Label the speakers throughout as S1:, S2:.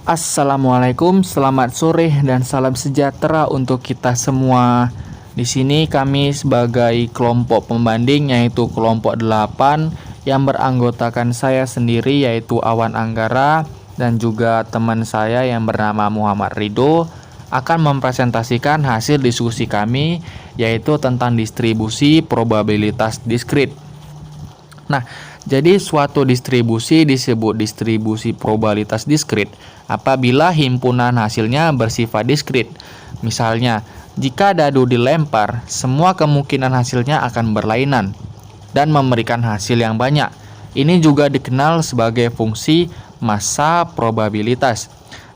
S1: Assalamualaikum, selamat sore dan salam sejahtera untuk kita semua. Di sini kami sebagai kelompok pembanding yaitu kelompok 8 yang beranggotakan saya sendiri yaitu Awan Anggara dan juga teman saya yang bernama Muhammad Ridho akan mempresentasikan hasil diskusi kami yaitu tentang distribusi probabilitas diskrit. Nah, jadi suatu distribusi disebut distribusi probabilitas diskrit apabila himpunan hasilnya bersifat diskrit. Misalnya, jika dadu dilempar, semua kemungkinan hasilnya akan berlainan dan memberikan hasil yang banyak. Ini juga dikenal sebagai fungsi massa probabilitas.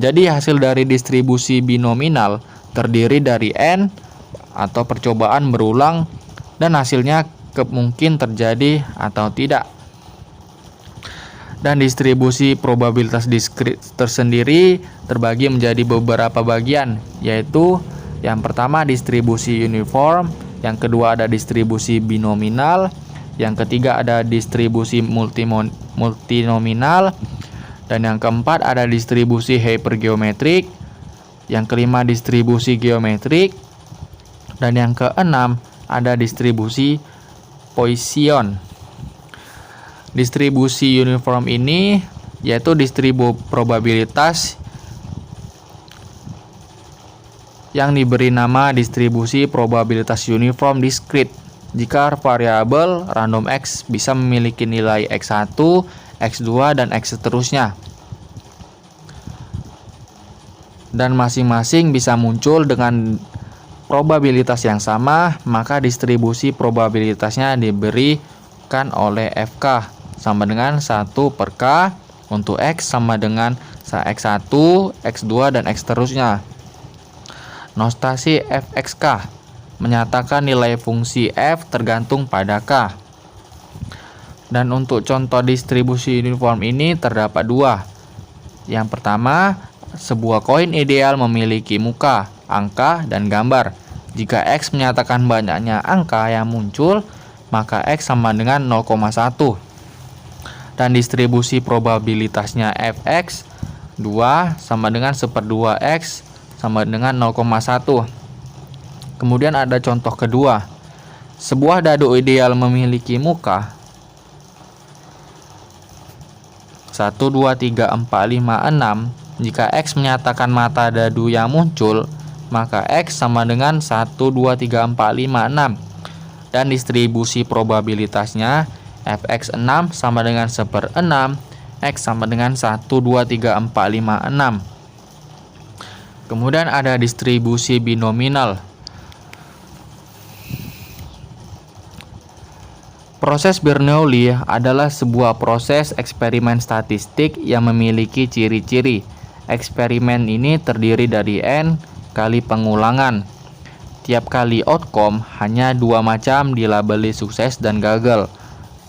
S1: Jadi hasil dari distribusi binominal terdiri dari n atau percobaan berulang dan hasilnya mungkin terjadi atau tidak. Dan distribusi probabilitas diskrit tersendiri terbagi menjadi beberapa bagian, yaitu yang pertama distribusi uniform, yang kedua ada distribusi binominal, yang ketiga ada distribusi multinominal, dan yang keempat ada distribusi hypergeometrik, yang kelima distribusi geometrik, dan yang keenam ada distribusi Poisson. Distribusi uniform ini yaitu distribusi probabilitas yang diberi nama distribusi probabilitas uniform diskrit jika variabel random X bisa memiliki nilai X1, X2, dan X seterusnya. Dan masing-masing bisa muncul dengan probabilitas yang sama, maka distribusi probabilitasnya diberikan oleh FK sama dengan 1 per K untuk X sama dengan X1, X2, dan X seterusnya. Notasi Fxk menyatakan nilai fungsi F tergantung pada K. Dan untuk contoh distribusi uniform ini terdapat dua. Yang pertama, sebuah koin ideal memiliki muka, angka, dan gambar. Jika X menyatakan banyaknya angka yang muncul, maka X sama dengan 0,1. Dan distribusi probabilitasnya Fx 2 sama dengan 1/2 X sama dengan 0,1. Kemudian ada contoh kedua. Sebuah dadu ideal memiliki muka 1, 2, 3, 4, 5, 6. Jika X menyatakan mata dadu yang muncul, maka X sama dengan 1, 2, 3, 4, 5, 6. Dan distribusi probabilitasnya Fx 6 sama dengan 1/6, X sama dengan 1, 2, 3, 4, 5, 6. Kemudian ada distribusi binominal. Proses Bernoulli adalah sebuah proses eksperimen statistik yang memiliki ciri-ciri. Eksperimen ini terdiri dari N kali pengulangan. Tiap kali outcome hanya dua macam dilabeli sukses dan gagal.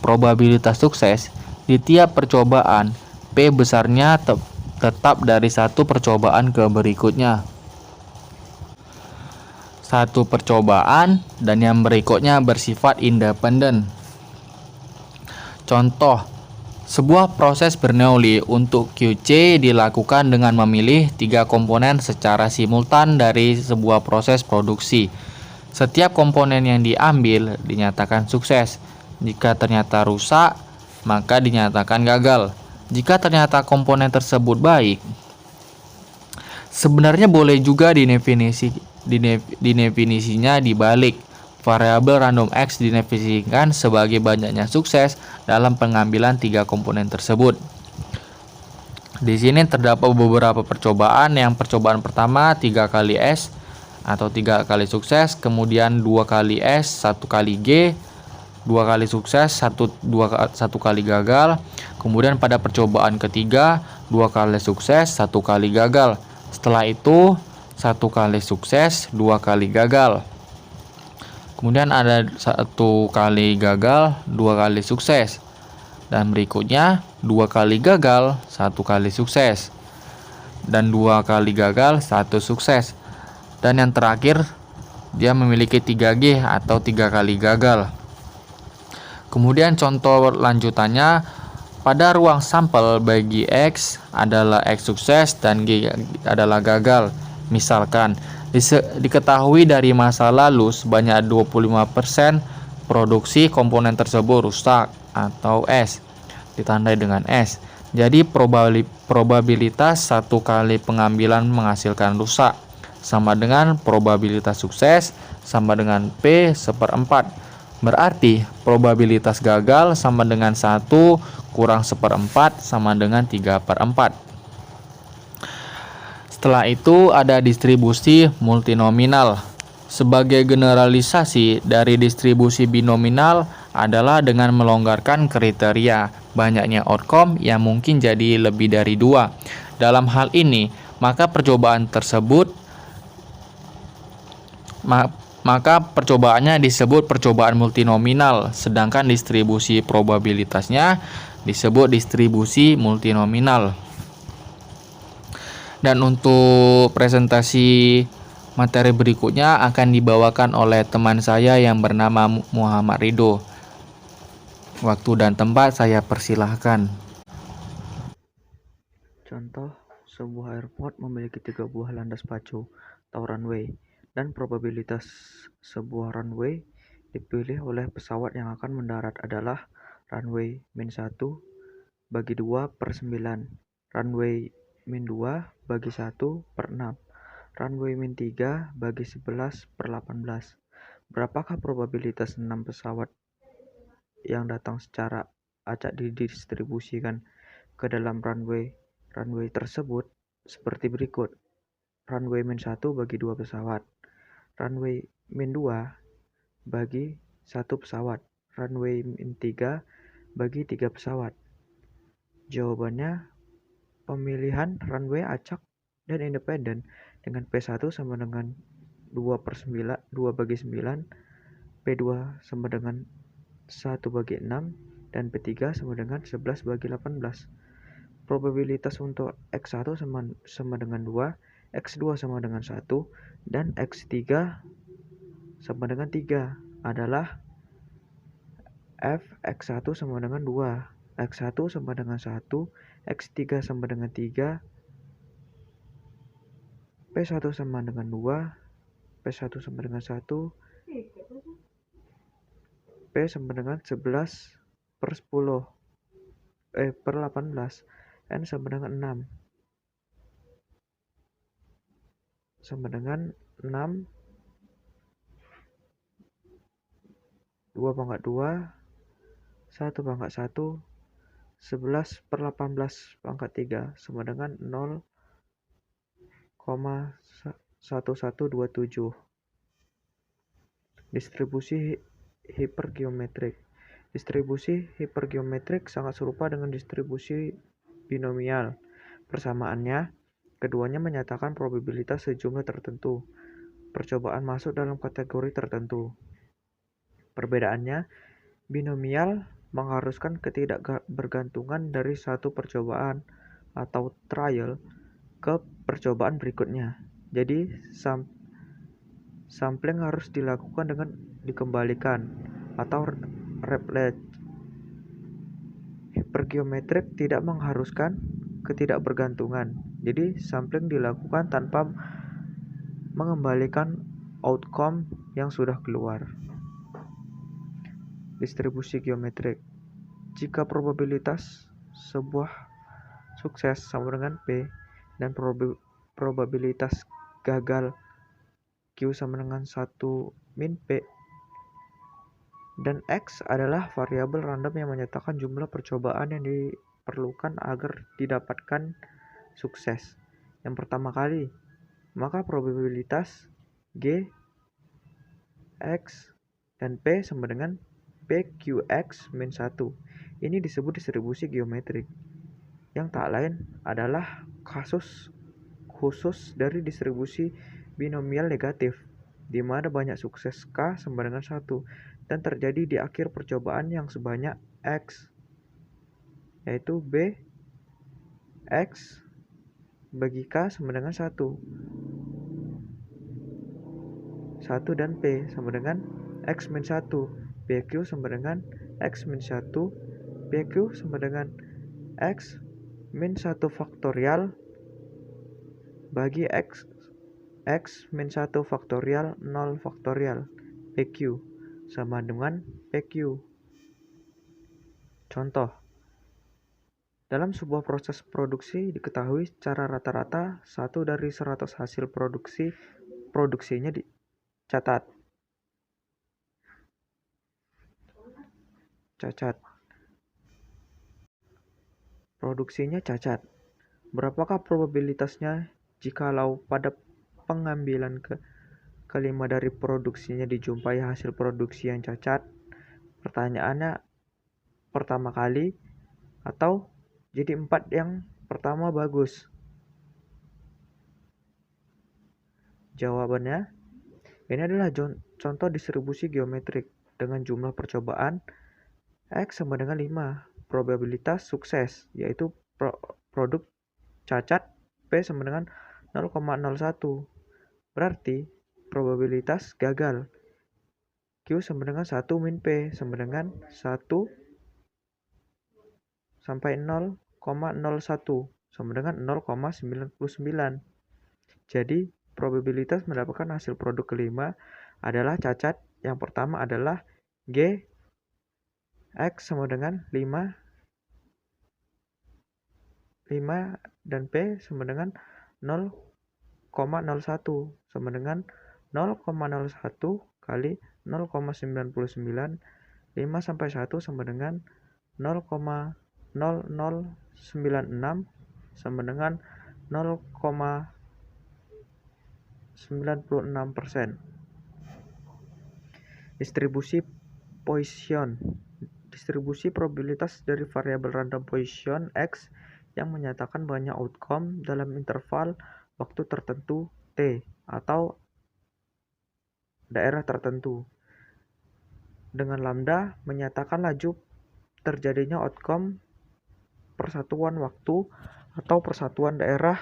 S1: Probabilitas sukses di tiap percobaan P besarnya tetap dari satu percobaan ke berikutnya. Satu percobaan dan yang berikutnya bersifat independen. Contoh, sebuah proses Bernoulli untuk QC dilakukan dengan memilih 3 komponen secara simultan dari sebuah proses produksi. Setiap komponen yang diambil dinyatakan sukses. Jika ternyata rusak, maka dinyatakan gagal. Jika ternyata komponen tersebut baik, sebenarnya boleh juga didefinisinya dibalik. Variabel random X didefinisikan sebagai banyaknya sukses dalam pengambilan 3 komponen tersebut. Di sini terdapat beberapa percobaan. Yang percobaan pertama 3 kali S atau 3 kali sukses, kemudian 2 kali S, 1 kali G, 2 kali sukses, 1 kali gagal. Kemudian pada percobaan ketiga 2 kali sukses, 1 kali gagal. Setelah itu 1 kali sukses, 2 kali gagal. Kemudian ada 1 kali gagal, 2 kali sukses. Dan berikutnya 2 kali gagal, 1 kali sukses. Dan 2 kali gagal, 1 sukses. Dan yang terakhir dia memiliki 3G atau 3 kali gagal. Kemudian contoh lanjutannya Pada ruang sampel bagi X adalah X sukses dan G adalah gagal. Misalkan, diketahui dari masa lalu sebanyak 25% produksi komponen tersebut rusak atau S, ditandai dengan S. Jadi probabilitas satu kali pengambilan menghasilkan rusak sama dengan probabilitas sukses sama dengan P seperempat. Berarti probabilitas gagal sama dengan 1 kurang seperempat sama dengan 3/4. Setelah itu ada distribusi multinominal. Sebagai generalisasi dari distribusi binominal adalah dengan melonggarkan kriteria banyaknya outcome yang mungkin jadi lebih dari 2. Dalam hal ini, maka percobaannya disebut percobaan multinominal, sedangkan distribusi probabilitasnya disebut distribusi multinominal. Dan untuk presentasi materi berikutnya akan dibawakan oleh teman saya yang bernama Muhammad Ridho. Waktu dan tempat saya persilahkan.
S2: Contoh, sebuah airport memiliki 3 buah landas pacu atau runway, dan probabilitas sebuah runway dipilih oleh pesawat yang akan mendarat adalah runway -1 bagi 2/9, runway -2 bagi 1/6, runway -3 bagi 11/18. Berapakah probabilitas 6 pesawat yang datang secara acak didistribusikan ke dalam runway tersebut seperti berikut. Runway -1 bagi 2 pesawat, runway -2 bagi 1 pesawat, runway -3 bagi 3 pesawat. Jawabannya pemilihan runway acak dan independen dengan P1 sama dengan 2/9, 2 bagi 9, P2 sama dengan 1 bagi 6, dan P3 sama dengan 11 bagi 18. Probabilitas untuk X1 sama dengan 2, X2 sama dengan 1, dan X3 sama dengan 3 adalah F X1 sama dengan 2, X1 sama dengan 1, X3 sama dengan 3, P1 sama dengan 2, P1 sama dengan 1, P sama dengan 11/10, per 18, N sama dengan 6, sama dengan 6, 2 pangkat 2, 1 pangkat 1, 11/18 pangkat 3, sama dengan 0,1127. Distribusi hipergeometrik. Distribusi hipergeometrik sangat serupa dengan distribusi binomial. Persamaannya, keduanya menyatakan probabilitas sejumlah tertentu. Percobaan masuk dalam kategori tertentu. Perbedaannya, binomial mengharuskan ketidakbergantungan dari satu percobaan atau trial ke percobaan berikutnya. Jadi, sampling harus dilakukan dengan dikembalikan atau replete. Hipergeometrik tidak mengharuskan ketidakbergantungan. Jadi, sampling dilakukan tanpa mengembalikan outcome yang sudah keluar. Distribusi geometrik. Jika probabilitas sebuah sukses sama dengan P dan probabilitas gagal Q sama dengan 1 min P, dan X adalah variabel random yang menyatakan jumlah percobaan yang diperlukan agar didapatkan sukses yang pertama kali, maka probabilitas G, X, dan P sama dengan PQX min 1. Ini disebut distribusi geometrik, yang tak lain adalah kasus khusus dari distribusi binomial negatif, di mana banyak sukses K sama dengan 1, dan terjadi di akhir percobaan yang sebanyak X, yaitu B X bagi K sama dengan 1. 1 dan P sama dengan X min 1. PQ sama dengan X min 1. PQ sama dengan X min 1 faktorial bagi X min 1 faktorial 0 faktorial PQ sama dengan PQ. Contoh, dalam sebuah proses produksi diketahui secara rata-rata 1 dari 100 hasil produksinya dicatat. Produksinya cacat. Berapakah probabilitasnya jikalau pada pengambilan kelima dari produksinya dijumpai hasil produksi yang cacat? Pertanyaannya pertama kali atau jadi 4 yang pertama bagus? Jawabannya, ini adalah contoh distribusi geometrik dengan jumlah percobaan X sama dengan 5. Probabilitas sukses, yaitu produk cacat P sama dengan 0,01. Berarti probabilitas gagal Q sama dengan 1 min P sama dengan 1 sampai 0,01 sama dengan 0,99. Jadi probabilitas mendapatkan hasil produk kelima adalah cacat. Yang pertama adalah G X sama dengan 5 dan P sama dengan 0,01 sama dengan 0,01 kali 0,99. 5 sampai 1 sama dengan 0,0096 sama dengan 0,96%. Distribusi Poisson. Distribusi probabilitas dari variabel random Poisson X yang menyatakan banyak outcome dalam interval waktu tertentu T atau daerah tertentu. Dengan lambda menyatakan laju terjadinya outcome persatuan waktu atau persatuan daerah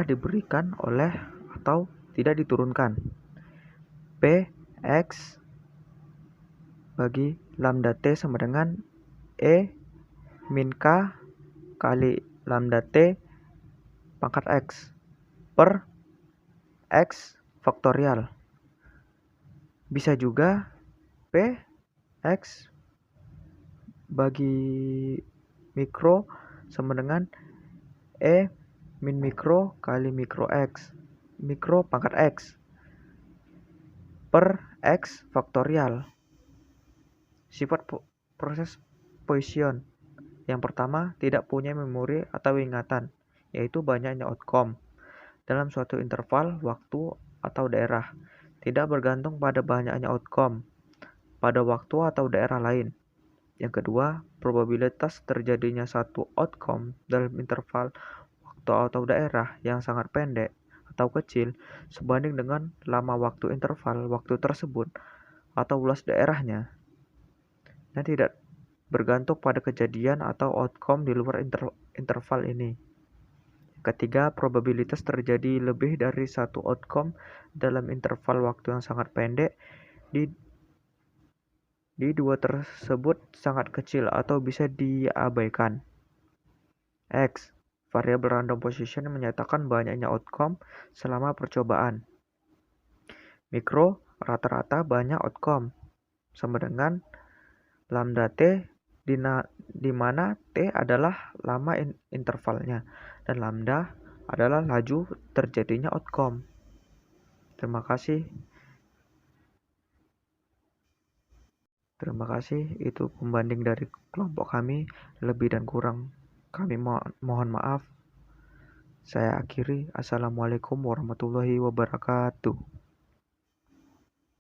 S2: diberikan oleh atau tidak diturunkan. P X bagi lambda T sama dengan E min K kali lambda T pangkat X per X faktorial. Bisa juga P X bagi mikro sama dengan E min mikro kali mikro X, mikro pangkat X per X faktorial. Sifat proses Poisson. Yang pertama, tidak punya memori atau ingatan, yaitu banyaknya outcome dalam suatu interval waktu atau daerah. Tidak bergantung pada banyaknya outcome pada waktu atau daerah lain. Yang kedua, probabilitas terjadinya satu outcome dalam interval waktu atau daerah yang sangat pendek atau kecil sebanding dengan lama waktu interval waktu tersebut atau luas daerahnya, dan tidak bergantung pada kejadian atau outcome di luar interval ini. Ketiga, probabilitas terjadi lebih dari satu outcome dalam interval waktu yang sangat pendek di dua tersebut sangat kecil atau bisa diabaikan. X, variabel random position menyatakan banyaknya outcome selama percobaan. Mikro, rata-rata banyak outcome, sama dengan lambda T di mana T adalah lama intervalnya dan lambda adalah laju terjadinya outcome. Terima kasih. Itu pembanding dari kelompok kami. Lebih dan kurang kami mohon maaf. Saya akhiri. Assalamualaikum warahmatullahi wabarakatuh.